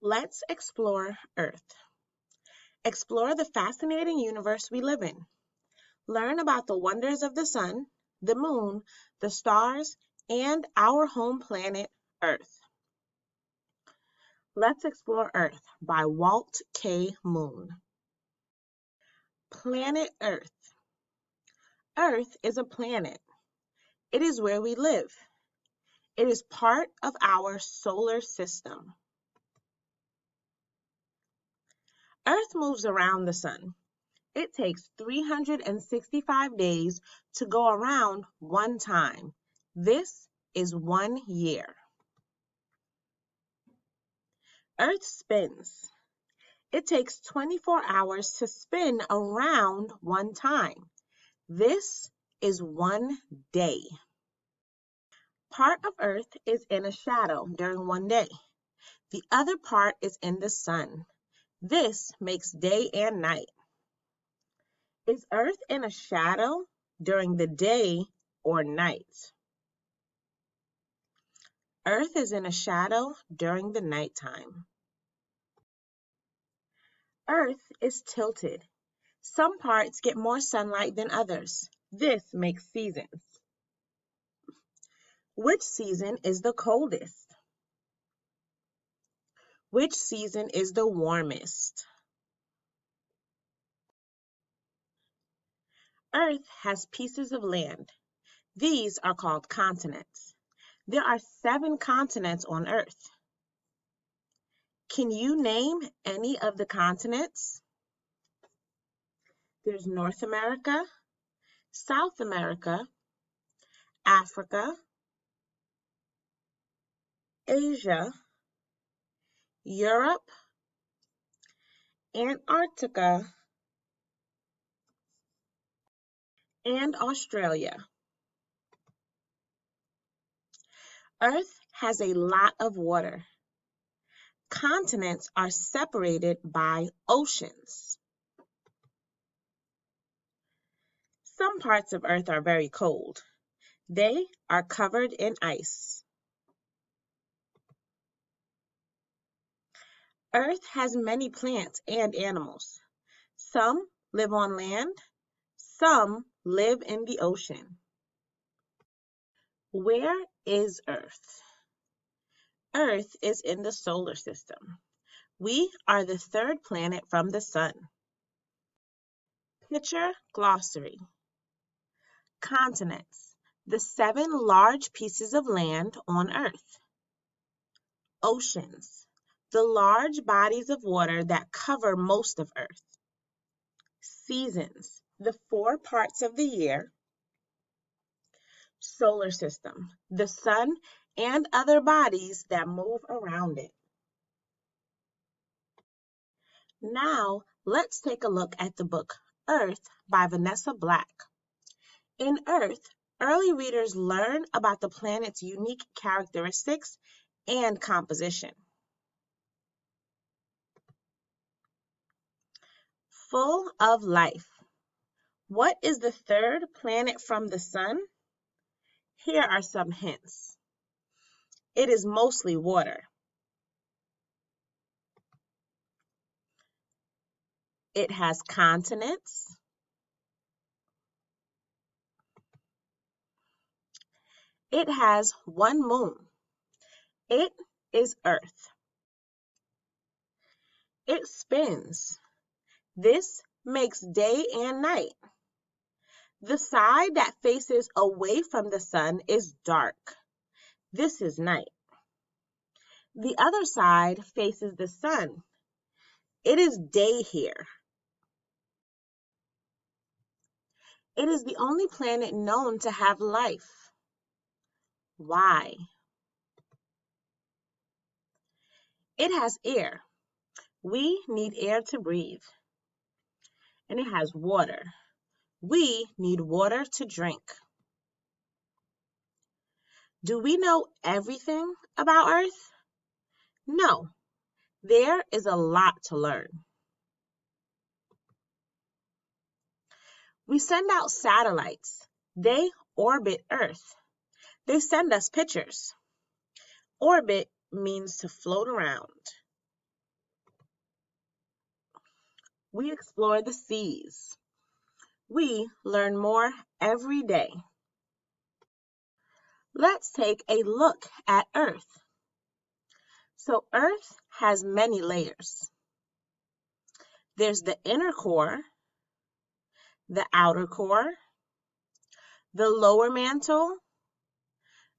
Let's explore Earth. Explore the fascinating universe we live in. Learn about the wonders of the sun, the moon, the stars, and our home planet, Earth. Let's Explore Earth by Walt K. Moon. Planet Earth. Earth is a planet. It is where we live. It is part of our solar system. Earth moves around the sun. It takes 365 days to go around one time. This is 1 year. Earth spins. It takes 24 hours to spin around one time. This is 1 day. Part of Earth is in a shadow during 1 day. The other part is in the sun. This makes day and night. Is Earth in a shadow during the day or night? Earth is in a shadow during the nighttime. Earth is tilted. Some parts get more sunlight than others. This makes seasons. Which season is the coldest? Which season is the warmest? Earth has pieces of land. These are called continents. There are 7 continents on Earth. Can you name any of the continents? There's North America, South America, Africa, Asia, Europe, Antarctica, and Australia. Earth has a lot of water. Continents are separated by oceans. Some parts of Earth are very cold. They are covered in ice. Earth has many plants and animals. Some live on land, some live in the ocean. Where is Earth? Earth is in the solar system. We are the 3rd planet from the sun. Picture glossary. Continents, the 7 large pieces of land on Earth. Oceans, the large bodies of water that cover most of Earth. Seasons, the 4 parts of the year. Solar system, the sun and other bodies that move around it. Now, let's take a look at the book Earth by Vanessa Black. In Earth, early readers learn about the planet's unique characteristics and composition. Full of life. What is the 3rd planet from the sun? Here are some hints. It is mostly water. It has continents. It has 1 moon. It is Earth. It spins. This makes day and night. The side that faces away from the sun is dark. This is night. The other side faces the sun. It is day here. It is the only planet known to have life. Why? It has air. We need air to breathe. And it has water. We need water to drink. Do we know everything about Earth? No. There is a lot to learn. We send out satellites. They orbit Earth. They send us pictures. Orbit means to float around. We explore the seas. We learn more every day. Let's take a look at Earth. So Earth has many layers. There's the inner core, the outer core, the lower mantle,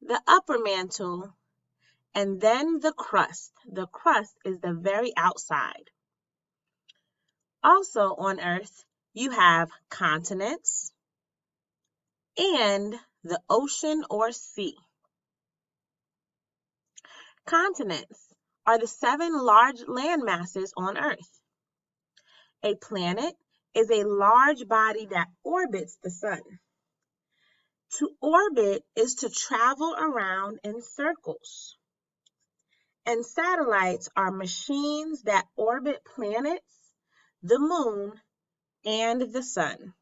the upper mantle, and then the crust. The crust is the very outside. Also on Earth, you have continents and the ocean or sea. Continents are the 7 large land masses on Earth. A planet is a large body that orbits the sun. To orbit is to travel around in circles. And satellites are machines that orbit planets, the moon, and the sun.